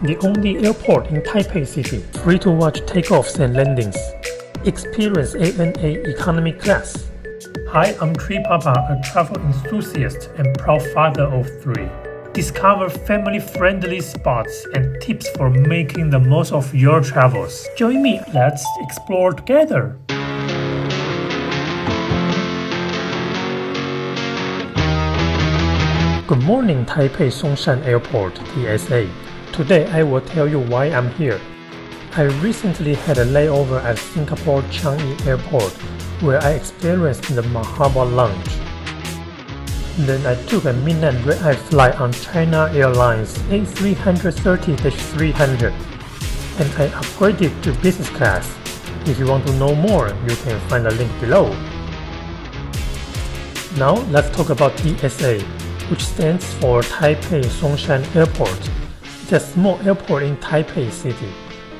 the only airport in Taipei City, free to watch takeoffs and landings. Experience ANA economy class. Hi, I'm Tree Papa, a travel enthusiast and proud father of 3. Discover family-friendly spots and tips for making the most of your travels. Join me, let's explore together. Good morning, Taipei Songshan Airport, TSA. Today I will tell you why I'm here. I recently had a layover at Singapore Changi Airport where I experienced the Mahaba Lounge. Then I took a midnight red-eye flight on China Airlines A330-300 and I upgraded to business class. If you want to know more, you can find the link below. Now let's talk about TSA, which stands for Taipei Songshan Airport. It's a small airport in Taipei City,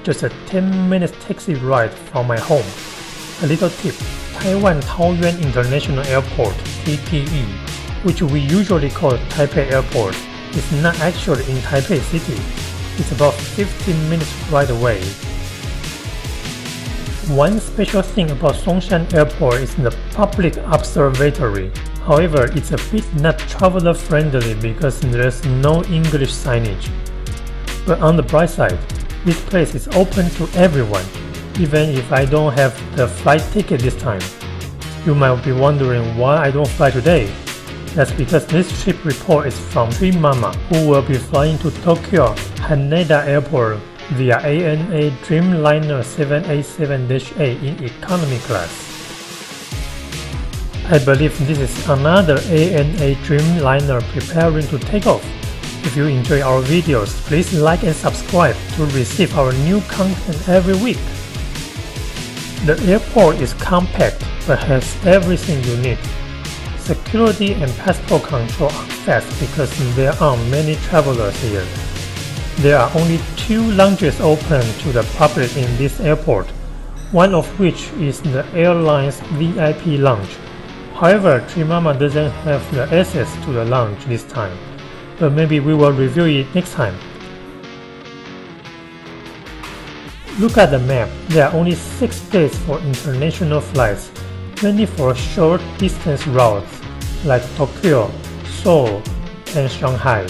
just a 10-minute taxi ride from my home. A little tip, Taiwan Taoyuan International Airport, TPE, which we usually call Taipei Airport, is not actually in Taipei City. It's about 15 minutes ride away. One special thing about Songshan Airport is the public observatory. However, it's a bit not traveler friendly because there's no English signage. But on the bright side, this place is open to everyone, even if I don't have the flight ticket this time. You might be wondering why I don't fly today. That's because this trip report is from Dream Mama, who will be flying to Tokyo Haneda Airport via ANA Dreamliner 787-8 in economy class. I believe this is another ANA Dreamliner preparing to take off. If you enjoy our videos, please like and subscribe to receive our new content every week. The airport is compact but has everything you need. Security and passport control are fast because there aren't many travelers here. There are only 2 lounges open to the public in this airport, one of which is the airline's VIP lounge. However, Trimama doesn't have the access to the lounge this time, but maybe we will review it next time. Look at the map, there are only 6 days for international flights, mainly for short distance routes like Tokyo, Seoul, and Shanghai.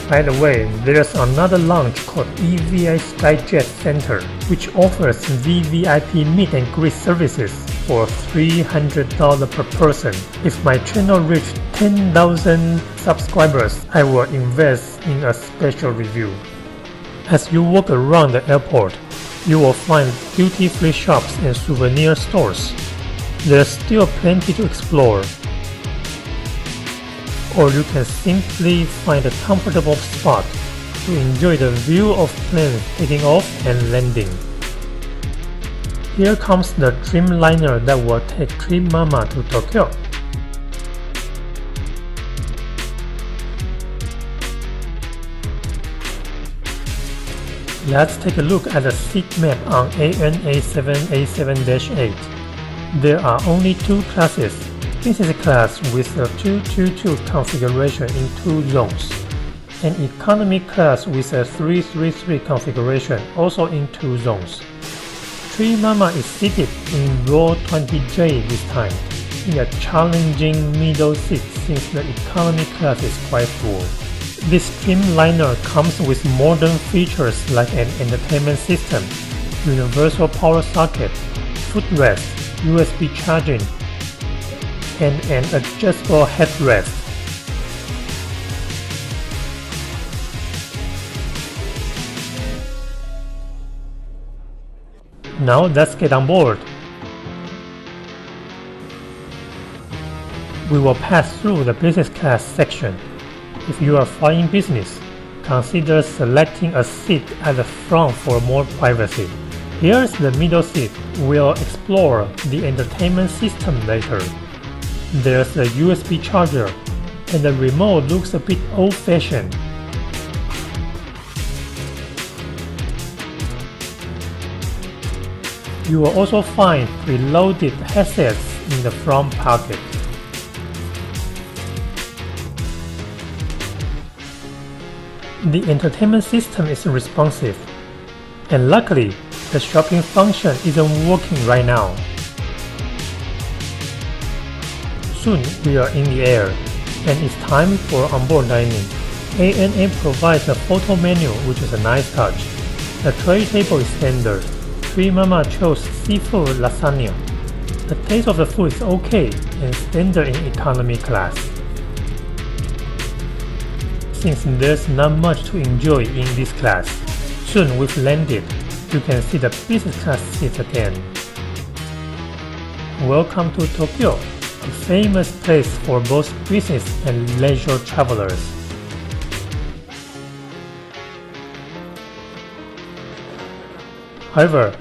By the way, there's another lounge called EVI Skyjet Center, which offers VVIP meet and greet services for $300 per person. If my channel reaches 10,000 subscribers, I will invest in a special review. As you walk around the airport, you will find duty-free shops and souvenir stores. There's still plenty to explore. Or you can simply find a comfortable spot to enjoy the view of planes taking off and landing. Here comes the Dreamliner that will take Dream Mama to Tokyo. Let's take a look at the seat map on ANA 787-8. There are only 2 classes, business class with a 222 configuration in 2 zones, and economy class with a 333 configuration also in 2 zones. Tree Mama is seated in row 20J this time, in a challenging middle seat since the economy class is quite full. This Dreamliner comes with modern features like an entertainment system, universal power socket, footrest, USB charging, and an adjustable headrest. Now let's get on board. We will pass through the business class section. If you are flying business, consider selecting a seat at the front for more privacy. Here's the middle seat. We'll explore the entertainment system later. There's a USB charger, and the remote looks a bit old-fashioned. You will also find preloaded headsets in the front pocket. The entertainment system is responsive, and luckily, the shopping function isn't working right now. Soon we are in the air, and it's time for onboard dining. ANA provides a photo menu, which is a nice touch. The tray table is standard. Three Mama chose seafood lasagna. The taste of the food is okay and standard in economy class. Since there's not much to enjoy in this class, soon we've landed. You can see the business class seats again. Welcome to Tokyo, a famous place for both business and leisure travelers. However,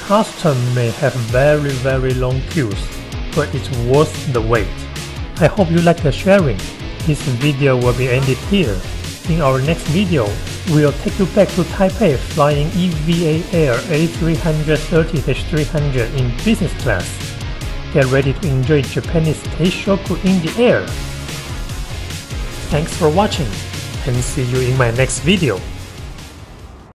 customs may have very long queues, but it's worth the wait. I hope you like the sharing. This video will be ended here. In our next video, we'll take you back to Taipei flying EVA Air A330-300 in business class. Get ready to enjoy Japanese teishoku in the air. Thanks for watching, and see you in my next video.